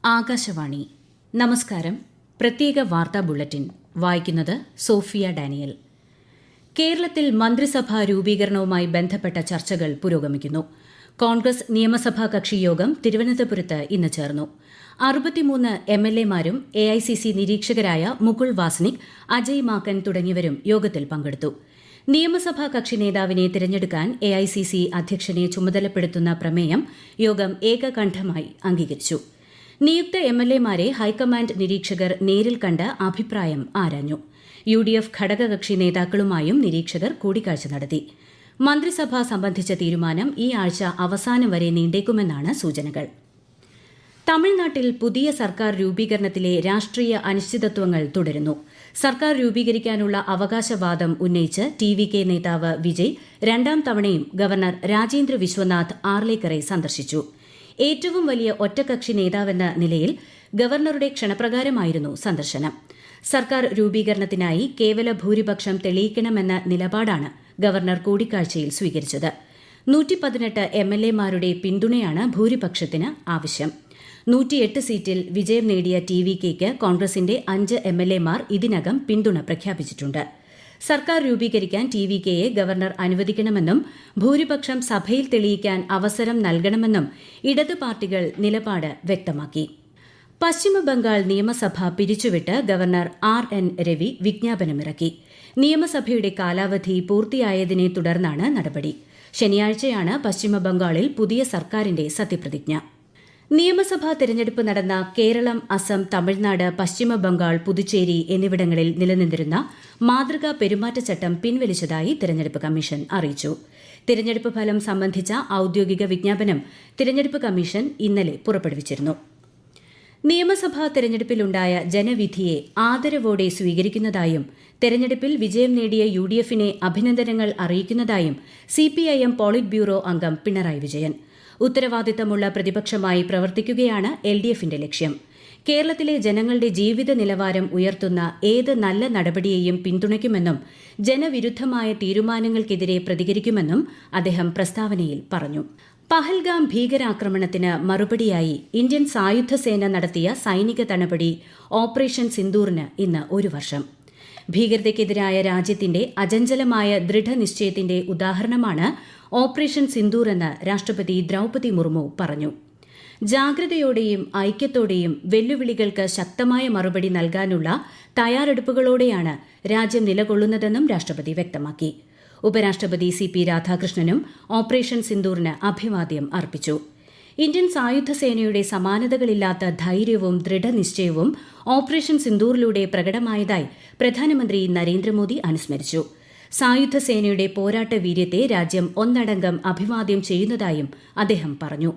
ആകാശവാണി. നമസ്കാരം. പ്രത്യേക വാർത്താ ബുള്ളറ്റിൻ വായിക്കുന്നത് സോഫിയ ഡാനിയൽ. കേരളത്തിൽ മന്ത്രിസഭാ രൂപീകരണവുമായി ബന്ധപ്പെട്ട ചർച്ചകൾ പുരോഗമിക്കുന്നു. കോൺഗ്രസ് നിയമസഭാ കക്ഷിയോഗം തിരുവനന്തപുരത്ത് ഇന്ന് ചേർന്നു. 63 MLA-മാരും AICC നിരീക്ഷകരായ മുകുൾ വാസ്നിക്, അജയ് മാക്കൻ തുടങ്ങിയവരും യോഗത്തിൽ പങ്കെടുത്തു. നിയമസഭാ കക്ഷി നേതാവിനെ തിരഞ്ഞെടുക്കാൻ AICC അധ്യക്ഷനെ ചുമതലപ്പെടുത്തുന്ന പ്രമേയം യോഗം ഏകകണ്ഠമായി അംഗീകരിച്ചു. നിയുക്ത MLA-മാരെ ഹൈക്കമാൻഡ് നിരീക്ഷകർ നേരിൽ കണ്ട് അഭിപ്രായം ആരാഞ്ഞു. UDF ഘടകകക്ഷി നേതാക്കളുമായും നിരീക്ഷകർ കൂടിക്കാഴ്ച നടത്തി. മന്ത്രിസഭ സംബന്ധിച്ച തീരുമാനം ഈ ആഴ്ച അവസാനം വരെ നീണ്ടേക്കുമെന്നാണ് സൂചനകൾ. തമിഴ്നാട്ടിൽ പുതിയ സർക്കാർ രൂപീകരണത്തിലെ രാഷ്ട്രീയ അനിശ്ചിതത്വങ്ങൾ തുടരുന്നു. സർക്കാർ രൂപീകരിക്കാനുള്ള അവകാശവാദം ഉന്നയിച്ച് TVK നേതാവ് വിജയ് രണ്ടാം തവണയും ഗവർണർ രാജേന്ദ്ര വിശ്വനാഥ് ആർലേക്കറെ സന്ദർശിച്ചു. ഏറ്റവും വലിയ ഒറ്റകക്ഷി നേതാവെന്ന നിലയിൽ ഗവർണറുടെ ക്ഷണപ്രകാരമായിരുന്നു സന്ദർശനം. സർക്കാർ രൂപീകരണത്തിനായി കേവല ഭൂരിപക്ഷം തെളിയിക്കണമെന്ന നിലപാടാണ് ഗവർണർ കൂടിക്കാഴ്ചയിൽ സ്വീകരിച്ചത്. 118 MLA-മാരുടെ പിന്തുണയാണ് ഭൂരിപക്ഷത്തിന് ആവശ്യം. 108 സീറ്റിൽ വിജയം നേടിയ TVKയ്ക്ക് കോൺഗ്രസിന്റെ 5 MLA-മാർ ഇതിനകം പിന്തുണ പ്രഖ്യാപിച്ചിട്ടുണ്ട്. സർക്കാർ രൂപീകരിക്കാൻ TVKയെ ഗവർണർ അനുവദിക്കണമെന്നും ഭൂരിപക്ഷം സഭയിൽ തെളിയിക്കാൻ അവസരം നൽകണമെന്നും ഇടത് പാർട്ടികൾ നിലപാട് വ്യക്തമാക്കി. പശ്ചിമബംഗാൾ നിയമസഭ പിരിച്ചുവിട്ട് ഗവർണർ RN രവി വിജ്ഞാപനമിറക്കി. നിയമസഭയുടെ കാലാവധി പൂർത്തിയായതിനെ തുടർന്നാണ് നടപടി. ശനിയാഴ്ചയാണ് പശ്ചിമബംഗാളിൽ പുതിയ സർക്കാരിന്റെ സത്യപ്രതിജ്ഞ. നിയമസഭാ തെരഞ്ഞെടുപ്പ് നടന്ന കേരളം, അസം, തമിഴ്നാട്, പശ്ചിമബംഗാൾ, പുതുച്ചേരി എന്നിവിടങ്ങളിൽ നിലനിന്നിരുന്ന മാതൃകാ പെരുമാറ്റച്ചട്ടം പിൻവലിച്ചതായി തെരഞ്ഞെടുപ്പ് കമ്മീഷൻ അറിയിച്ചു. തെരഞ്ഞെടുപ്പ് ഫലം സംബന്ധിച്ച ഔദ്യോഗിക വിജ്ഞാപനം തെരഞ്ഞെടുപ്പ് കമ്മീഷൻ ഇന്നലെ പുറപ്പെടുവിച്ചിരുന്നു. നിയമസഭാ തെരഞ്ഞെടുപ്പിലുണ്ടായ ജനവിധിയെ ആദരവോടെ സ്വീകരിക്കുന്നതായും തെരഞ്ഞെടുപ്പിൽ വിജയം നേടിയ UDF-നെ അഭിനന്ദനങ്ങൾ അറിയിക്കുന്നതായും CPIM പോളിറ്റ് ബ്യൂറോ അംഗം പിണറായി വിജയൻ. ഉത്തരവാദിത്തമുള്ള പ്രതിപക്ഷമായി പ്രവർത്തിക്കുകയാണ് LDF-ന്റെ ലക്ഷ്യം. കേരളത്തിലെ ജനങ്ങളുടെ ജീവിത നിലവാരം ഉയർത്തുന്ന ഏത് നല്ല നടപടിയെയും പിന്തുണയ്ക്കുമെന്നും ജനവിരുദ്ധമായ തീരുമാനങ്ങൾക്കെതിരെ പ്രതികരിക്കുമെന്നും അദ്ദേഹം പ്രസ്താവനയിൽ പറഞ്ഞു. പഹൽഗാം ഭീകരാക്രമണത്തിന് മറുപടിയായി ഇന്ത്യൻ സായുധ സേന നടത്തിയ സൈനിക നടപടി ഓപ്പറേഷൻ സിന്ദൂറിന് ഇന്ന് 1 വർഷം. ഭീകരതയ്ക്കെതിരായ രാജ്യത്തിന്റെ അചഞ്ചലമായ ദൃഢനിശ്ചയത്തിന്റെ ഉദാഹരണമാണ് ഓപ്പറേഷൻ സിന്ദൂർ എന്ന് രാഷ്ട്രപതി ദ്രൌപദി മുർമു പറഞ്ഞു. ജാഗ്രതയോടെയും ഐക്യത്തോടെയും വെല്ലുവിളികൾക്ക് ശക്തമായ മറുപടി നൽകാനുള്ള തയ്യാറെടുപ്പുകളോടെയാണ് രാജ്യം നിലകൊള്ളുന്നതെന്നും രാഷ്ട്രപതി വ്യക്തമാക്കി. ഉപരാഷ്ട്രപതി CP രാധാകൃഷ്ണനും ഓപ്പറേഷൻ സിന്ദൂറിന് അഭിവാദ്യം അർപ്പിച്ചു. ഇന്ത്യൻ സായുധ സേനയുടെ സമാനതകളില്ലാത്ത ധൈര്യവും ദൃഢനിശ്ചയവും ഓപ്പറേഷൻ സിന്ദൂറിലൂടെ പ്രകടമായതായി പ്രധാനമന്ത്രി നരേന്ദ്രമോദി അനുസ്മരിച്ചു. സായുധ സേനയുടെ പോരാട്ട വീര്യത്തെ രാജ്യം ഒന്നടങ്കം അഭിവാദ്യം ചെയ്യുന്നതായും അദ്ദേഹം പറഞ്ഞു.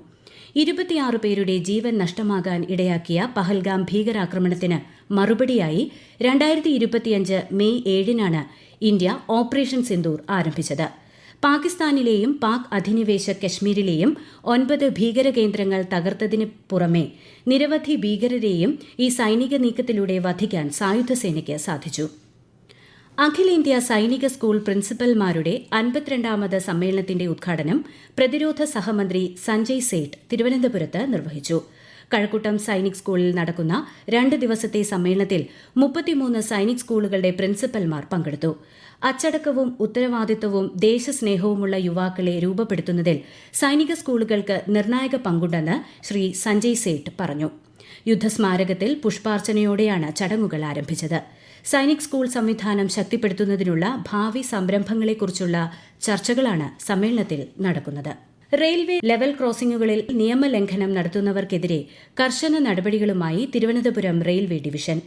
26 പേരുടെ ജീവൻ നഷ്ടമാകാൻ ഇടയാക്കിയ പഹൽഗാം ഭീകരാക്രമണത്തിന് മറുപടിയായി 2025 മെയ് 7-നാണ് ഇന്ത്യ ഓപ്പറേഷൻ സിന്ദൂർ ആരംഭിച്ചത്. പാകിസ്ഥാനിലെയും പാക് അധിനിവേശ കശ്മീരിലെയും 9 ഭീകരകേന്ദ്രങ്ങൾ തകർത്തതിന് പുറമെ നിരവധി ഭീകരരെയും ഈ സൈനിക നീക്കത്തിലൂടെ വധിക്കാൻ സായുധസേനയ്ക്ക് സാധിച്ചു. അഖിലേന്ത്യാ സൈനിക സ്കൂൾ പ്രിൻസിപ്പൽമാരുടെ 52ാമത് സമ്മേളനത്തിന്റെ ഉദ്ഘാടനം പ്രതിരോധ സഹമന്ത്രി സഞ്ജയ് സേഠ് തിരുവനന്തപുരത്ത് നിർവഹിച്ചു. കഴക്കൂട്ടം സൈനിക് സ്കൂളിൽ നടക്കുന്ന 2 ദിവസത്തെ സമ്മേളനത്തിൽ 33 സൈനിക് സ്കൂളുകളുടെ പ്രിൻസിപ്പൽമാർ പങ്കെടുത്തു. അച്ചടക്കവും ഉത്തരവാദിത്തവും ദേശസ്നേഹവുമുള്ള യുവാക്കളെ രൂപപ്പെടുത്തുന്നതിൽ സൈനിക സ്കൂളുകൾക്ക് നിർണായക പങ്കുണ്ടെന്ന് ശ്രീ സഞ്ജയ് സേഠ് പറഞ്ഞു. യുദ്ധസ്മാരകത്തിൽ പുഷ്പാർച്ചനയോടെയാണ് ചടങ്ങുകൾ ആരംഭിച്ചത്. സൈനിക് സ്കൂൾ സംവിധാനം ശക്തിപ്പെടുത്തുന്നതിനുള്ള ഭാവി സംരംഭങ്ങളെക്കുറിച്ചുള്ള ചർച്ചകളാണ് സമ്മേളനത്തിൽ നടക്കുന്നത്. റെയിൽവേ ലെവൽ ക്രോസിംഗുകളിൽ നിയമലംഘനം നടത്തുന്നവർക്കെതിരെ കർശന നടപടികളുമായി തിരുവനന്തപുരം റെയിൽവേ ഡിവിഷൻ.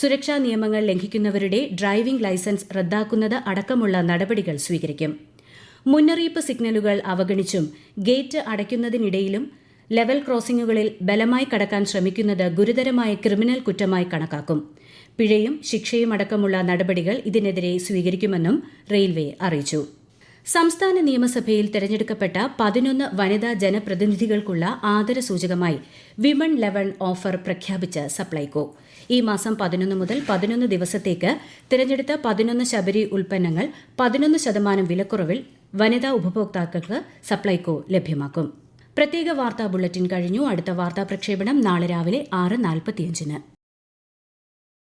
സുരക്ഷാ നിയമങ്ങൾ ലംഘിക്കുന്നവരുടെ ഡ്രൈവിംഗ് ലൈസൻസ് റദ്ദാക്കുന്നത് അടക്കമുള്ള നടപടികൾ സ്വീകരിക്കും. മുന്നറിയിപ്പ് സിഗ്നലുകൾ അവഗണിച്ചും ഗേറ്റ് അടയ്ക്കുന്നതിനിടയിലും ലെവൽ ക്രോസിംഗുകളിൽ ബലമായി കടക്കാൻ ശ്രമിക്കുന്നത് ഗുരുതരമായ ക്രിമിനൽ കുറ്റമായി കണക്കാക്കും. പിഴയും ശിക്ഷയും അടക്കമുള്ള നടപടികൾ ഇതിനെതിരെ സ്വീകരിക്കുമെന്നും റെയിൽവേ അറിയിച്ചു. സംസ്ഥാന നിയമസഭയിൽ തെരഞ്ഞെടുക്കപ്പെട്ട 11 വനിതാ ജനപ്രതിനിധികൾക്കുള്ള ആദരസൂചകമായി വിമൺ 11 ഓഫർ പ്രഖ്യാപിച്ച് സപ്ലൈകോ. ഈ മാസം 11 മുതൽ 11 ദിവസത്തേക്ക് തിരഞ്ഞെടുത്ത 11 ശബരി ഉൽപ്പന്നങ്ങൾ 11% വിലക്കുറവിൽ വനിതാ ഉപഭോക്താക്കൾക്ക് സപ്ലൈകോ ലഭ്യമാക്കും. പ്രത്യേക വാർത്താ ബുള്ളറ്റിൻ കഴിഞ്ഞു. അടുത്ത വാർത്താ പ്രക്ഷേപണം നാളെ രാവിലെ 6:45.